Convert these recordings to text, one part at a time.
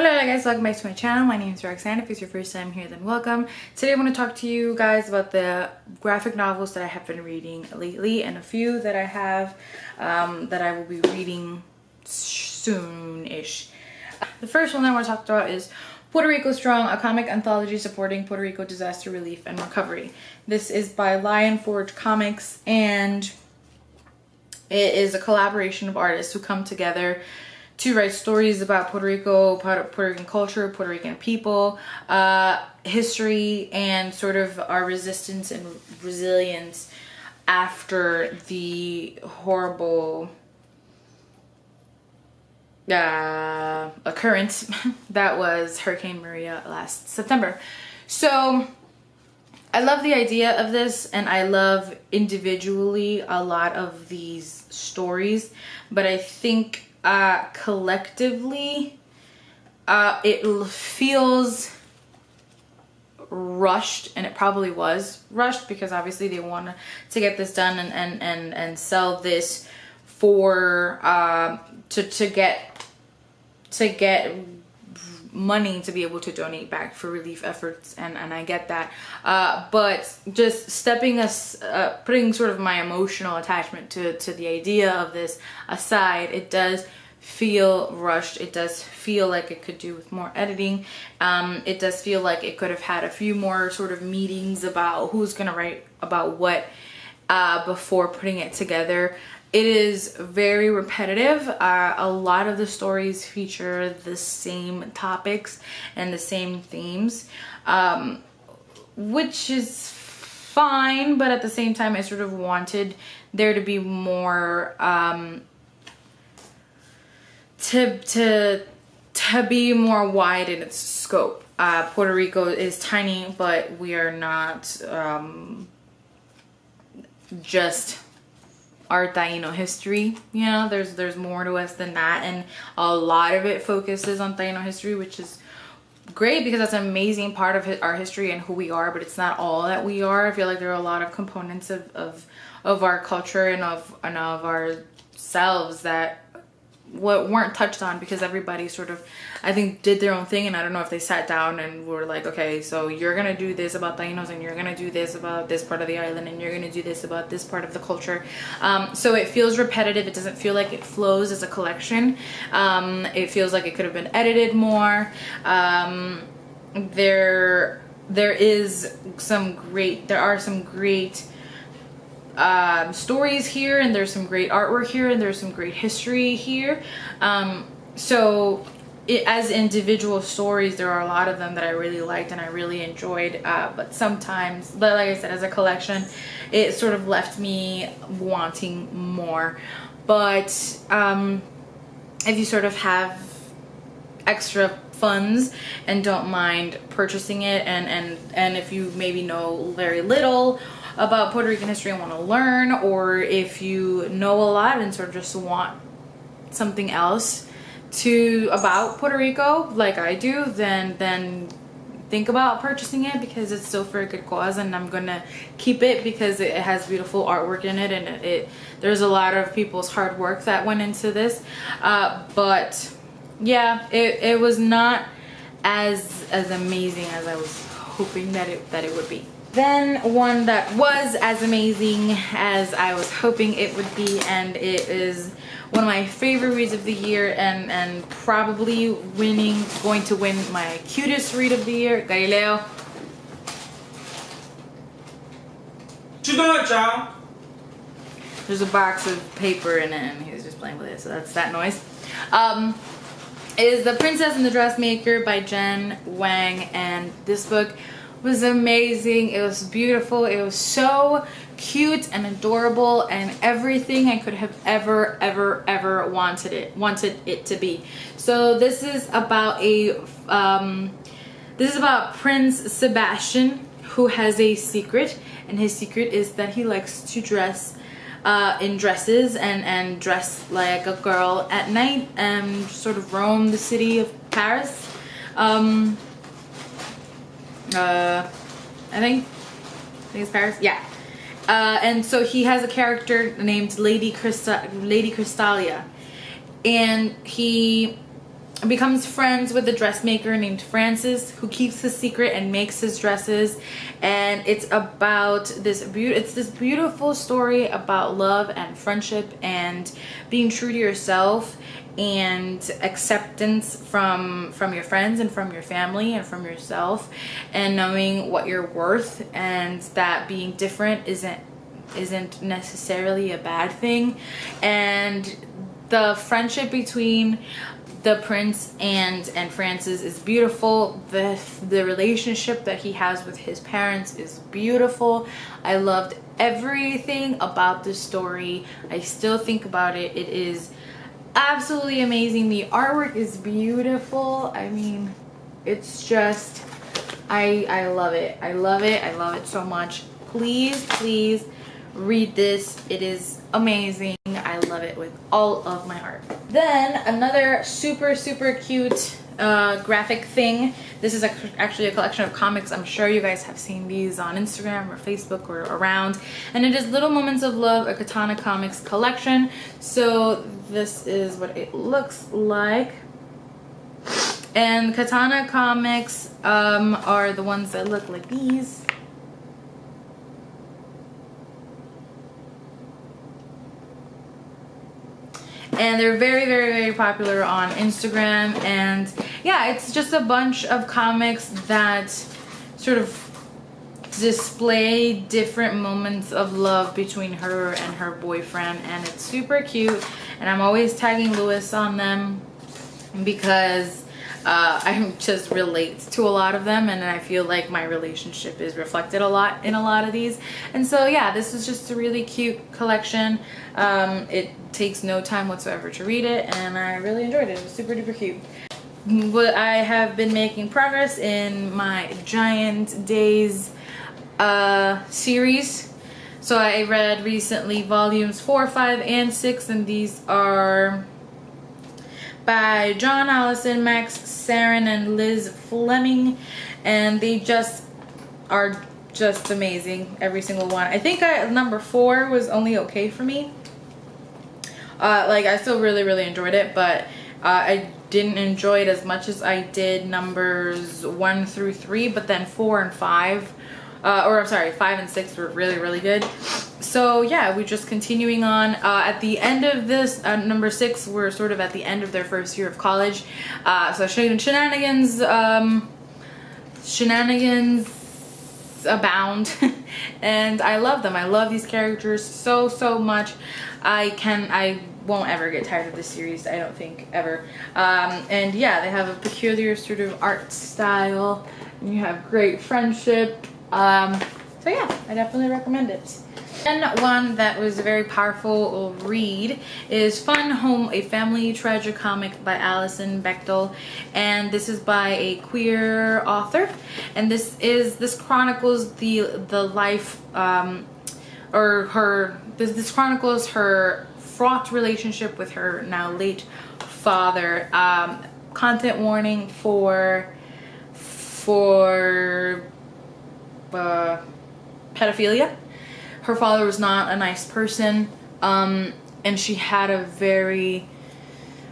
Hello guys, welcome back to my channel. My name is Roxanne. If it's your first time here, then welcome. Today I want to talk to you guys about the graphic novels that I have been reading lately and a few that I have that I will be reading soon-ish. The first one that I want to talk about is Puerto Rico Strong, a comic anthology supporting Puerto Rico disaster relief and recovery. This is by Lion Forge Comics and it is a collaboration of artists who come together to write stories about Puerto Rico, Puerto Rican culture, Puerto Rican people, history, and sort of our resistance and resilience after the horrible occurrence that was Hurricane Maria last September. So I love the idea of this, and I love individually a lot of these stories, but I think collectively it feels rushed, and it probably was rushed because obviously they want to get this done and sell this for to get money to be able to donate back for relief efforts, and I get that, but just putting sort of my emotional attachment to the idea of this aside, it does feel rushed. It does feel like it could do with more editing. It does feel like it could have had a few more sort of meetings about who's gonna write about what before putting it together. It is very repetitive. A lot of the stories feature the same topics and the same themes, which is fine, but at the same time I sort of wanted there to be more to be more wide in its scope. Puerto Rico is tiny, but we are not just our Taino history. You know, there's more to us than that, and a lot of it focuses on Taino history, which is great because that's an amazing part of our history and who we are, but it's not all that we are. I feel like there are a lot of components of our culture and of ourselves that weren't touched on because everybody sort of, I think, did their own thing, and I don't know if they sat down and were like, okay, so you're gonna do this about Tainos, and you're gonna do this about this part of the island, and you're gonna do this about this part of the culture. So it feels repetitive. It doesn't feel like it flows as a collection. It feels like it could have been edited more. There are some great stories here, and there's some great artwork here, and there's some great history here. So as individual stories, there are a lot of them that I really liked and I really enjoyed, but like I said, as a collection, it sort of left me wanting more. But if you sort of have extra funds and don't mind purchasing it, and if you maybe know very little about Puerto Rican history and want to learn, or if you know a lot and sort of just want something else about Puerto Rico like I do, then think about purchasing it, because it's still for a good cause, and I'm gonna keep it because it has beautiful artwork in it, and there's a lot of people's hard work that went into this. But yeah, it was not as amazing as I was hoping that it would be. Then one that was as amazing as I was hoping it would be, and it is one of my favorite reads of the year, and probably going to win my cutest read of the year, Galileo. What you doing, child? There's a box of paper in it, and he's just playing with it, so that's that noise. It is The Princess and the Dressmaker by Jen Wang, and this book was amazing. It was beautiful. It was so cute and adorable and everything I could have ever wanted it to be. So this is about Prince Sebastian, who has a secret, and his secret is that he likes to dress in dresses and dress like a girl at night and sort of roam the city of Paris. I think it's Paris. Yeah. And so he has a character named Lady Crystalia, and he becomes friends with a dressmaker named Francis, who keeps his secret and makes his dresses. And it's about this beautiful story about love and friendship and being true to yourself and acceptance from your friends and from your family and from yourself, and knowing what you're worth, and that being different isn't necessarily a bad thing. And the friendship between the prince and Francis is beautiful. The relationship that he has with his parents is beautiful. I loved everything about this story. I still think about it. It is absolutely amazing. The artwork is beautiful. I mean, it's just, I love it. I love it. I love it so much. Please read this. It is amazing. I love it with all of my heart. Then another super cute graphic thing. This is actually a collection of comics. I'm sure you guys have seen these on Instagram or Facebook or around. And it is Little Moments of Love, a Katana Comics collection. So this is what it looks like. And Katana Comics are the ones that look like these. And they're very popular on Instagram. And yeah, it's just a bunch of comics that sort of display different moments of love between her and her boyfriend, and it's super cute. And I'm always tagging Lewis on them because I just relate to a lot of them, and I feel like my relationship is reflected a lot in a lot of these. And so yeah, this is just a really cute collection. It takes no time whatsoever to read it, and I really enjoyed it. It was super duper cute. But I have been making progress in my Giant Days series. So I read recently volumes 4, 5, and 6, and these are by John Allison, Max Sarin, and Liz Fleming, and they just are just amazing, every single one. I think number 4 was only okay for me. Like, I still really enjoyed it, but I didn't enjoy it as much as I did numbers 1 through 3, but then 4 and 5, or I'm sorry, 5 and 6 were really good. So yeah, we're just continuing on. At the end of this, number 6, we're sort of at the end of their first year of college. So shenanigans abound. And I love them. I love these characters so much. I won't ever get tired of this series, I don't think, ever. And yeah, they have a peculiar sort of art style, and you have great friendship. So yeah, I definitely recommend it. And one that was a very powerful read is Fun Home, a Family Treasure Comic by Alison Bechtel, and this is by a queer author, and this chronicles the life this chronicles her fraught relationship with her now late father. Content warning for pedophilia. Her father was not a nice person, and she had a very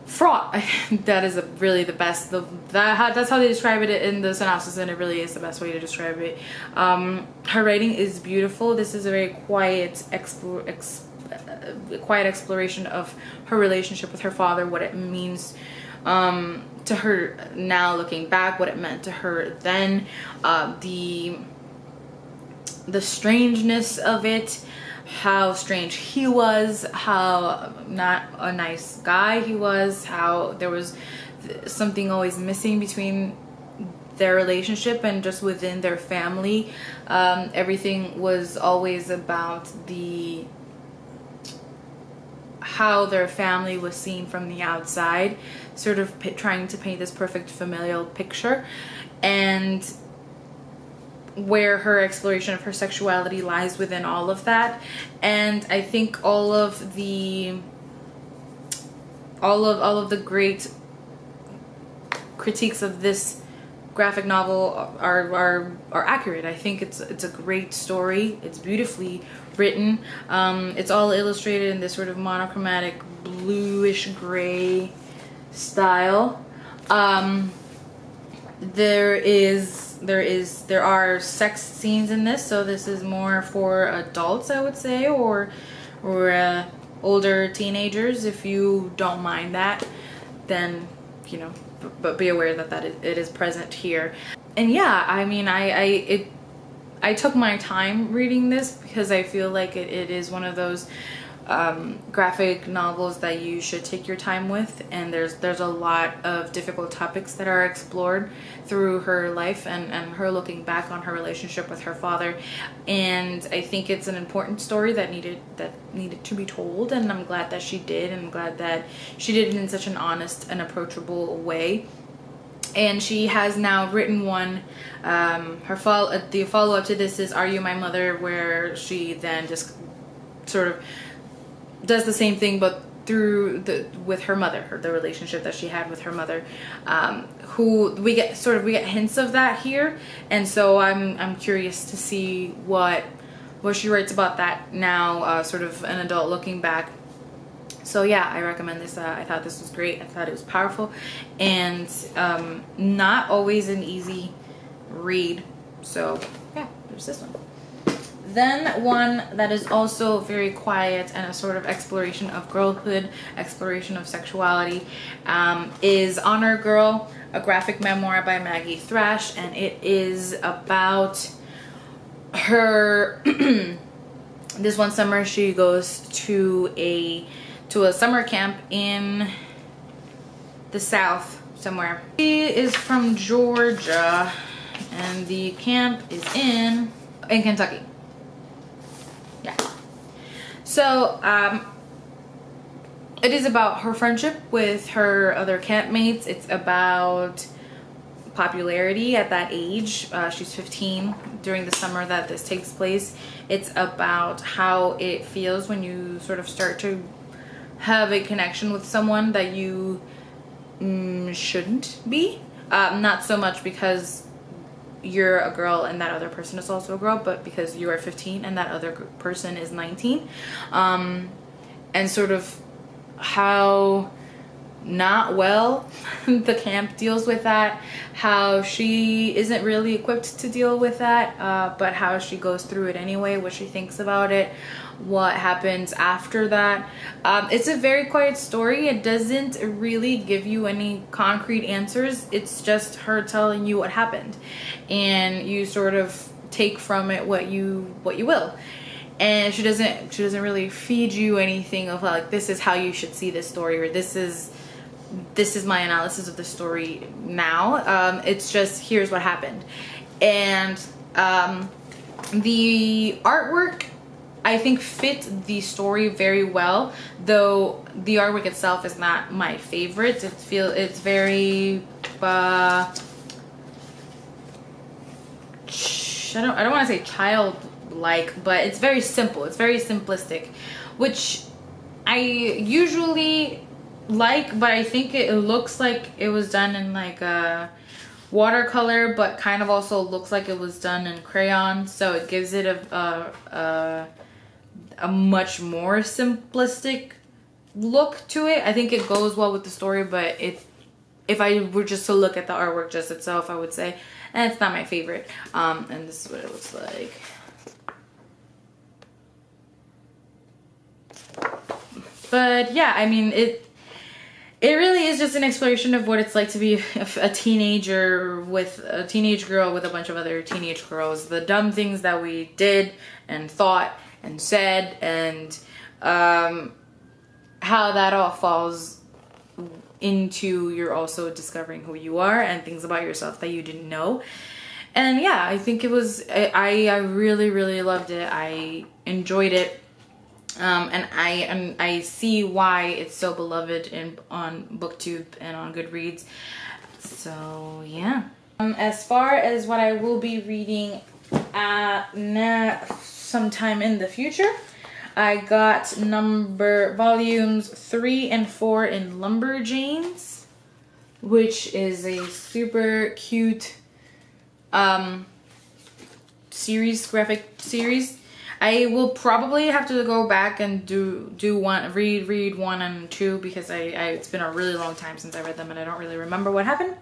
fraught. That is really the best. That's how they describe it in the synopsis, and it really is the best way to describe it. Her writing is beautiful. This is a very quiet exploration of her relationship with her father, what it means to her now looking back, what it meant to her then, the strangeness of it, how strange he was, how not a nice guy he was, how there was something always missing between their relationship and just within their family. Everything was always about how their family was seen from the outside, sort of trying to paint this perfect familial picture, and where her exploration of her sexuality lies within all of that. And I think all of the great critiques of this graphic novel are accurate. I think it's a great story. It's beautifully written. It's all illustrated in this sort of monochromatic bluish gray style. There are sex scenes in this, so this is more for adults, I would say, or older teenagers. If you don't mind that, then you know, but be aware that it is present here. And yeah, I mean, I took my time reading this because I feel like it is one of those graphic novels that you should take your time with, and there's a lot of difficult topics that are explored through her life and her looking back on her relationship with her father. And I think it's an important story that needed to be told, and I'm glad that she did, and I'm glad that she did it in such an honest and approachable way. And she has now written one. The follow-up to this is Are You My Mother, where she then just sort of does the same thing, but with her mother, the relationship that she had with her mother, who we get hints of that here. And so I'm curious to see what she writes about that now, sort of an adult looking back. So yeah, I recommend this. I thought this was great. I thought it was powerful, and not always an easy read. So yeah, there's this one. Then one that is also very quiet and a sort of exploration of girlhood, exploration of sexuality, is Honor Girl, a graphic memoir by Maggie Thrash, and it is about her. This one summer she goes to a summer camp in the South somewhere. She is from Georgia, and the camp is in Kentucky. Yeah. So it is about her friendship with her other campmates. It's about popularity at that age. She's 15 during the summer that this takes place. It's about how it feels when you sort of start to have a connection with someone that you shouldn't be. Not so much because you're a girl and that other person is also a girl, but because you are 15 and that other person is 19. And sort of how not well the camp deals with that, how she isn't really equipped to deal with that, but how she goes through it anyway, what she thinks about it, what happens after that. It's a very quiet story. It doesn't really give you any concrete answers. It's just her telling you what happened, and you sort of take from it what you will. And she doesn't really feed you anything of like, this is how you should see this story, or this is my analysis of the story now. It's just, here's what happened. And the artwork, I think, fit the story very well, though the artwork itself is not my favorite. It's very I don't want to say childlike, but it's very simple. It's very simplistic, which I usually like, but I think it looks like it was done in like a watercolor, but kind of also looks like it was done in crayon, so it gives it a much more simplistic look to it. I think it goes well with the story, but if I were just to look at the artwork just itself, I would say it's not my favorite. And this is what it looks like. But yeah, I mean, it really is just an exploration of what it's like to be a teenager with a teenage girl with a bunch of other teenage girls. The dumb things that we did and thought and said, and how that all falls into you're also discovering who you are and things about yourself that you didn't know. And yeah, I think it was, I really, really loved it. I enjoyed it. And I see why it's so beloved on BookTube and on Goodreads. So yeah. As far as what I will be reading sometime in the future, I got volumes 3 and 4 in Lumberjanes, which is a super cute graphic series. I will probably have to go back and read 1 and 2 because it's been a really long time since I read them and I don't really remember what happened.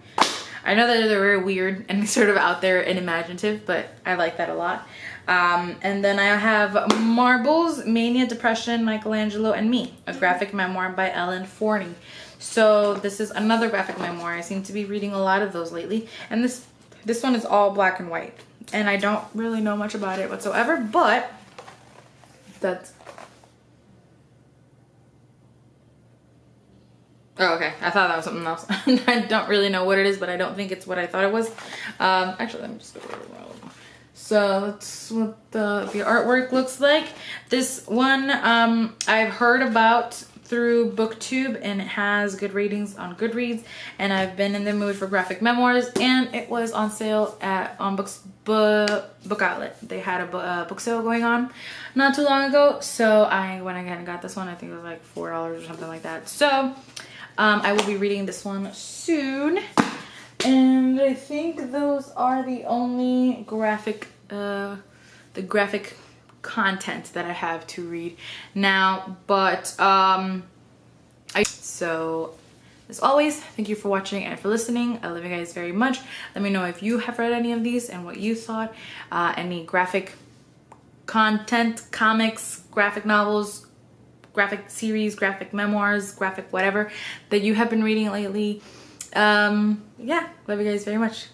I know that they're very weird and sort of out there and imaginative, but I like that a lot. And then I have Marbes, Mania, Depression, Michelangelo, and Me, a graphic memoir by Ellen Forney. So this is another graphic memoir. I seem to be reading a lot of those lately. And this one is all black and white. And I don't really know much about it whatsoever, but that's... Oh, okay. I thought that was something else. I don't really know what it is, but I don't think it's what I thought it was. Actually, let me just go over it. So that's what the artwork looks like. This one I've heard about through BookTube, and it has good ratings on Goodreads, and I've been in the mood for graphic memoirs, and it was on sale on Book Outlet. They had a book sale going on not too long ago, so I went again and got this one. I think it was like $4 or something like that. So I will be reading this one soon, and I think those are the only graphic content that I have to read now. But so as always, thank you for watching and for listening. I love you guys very much. Let me know if you have read any of these and what you thought. Any graphic content, comics, graphic novels, graphic series, graphic memoirs, graphic whatever that you have been reading lately. Yeah, love you guys very much.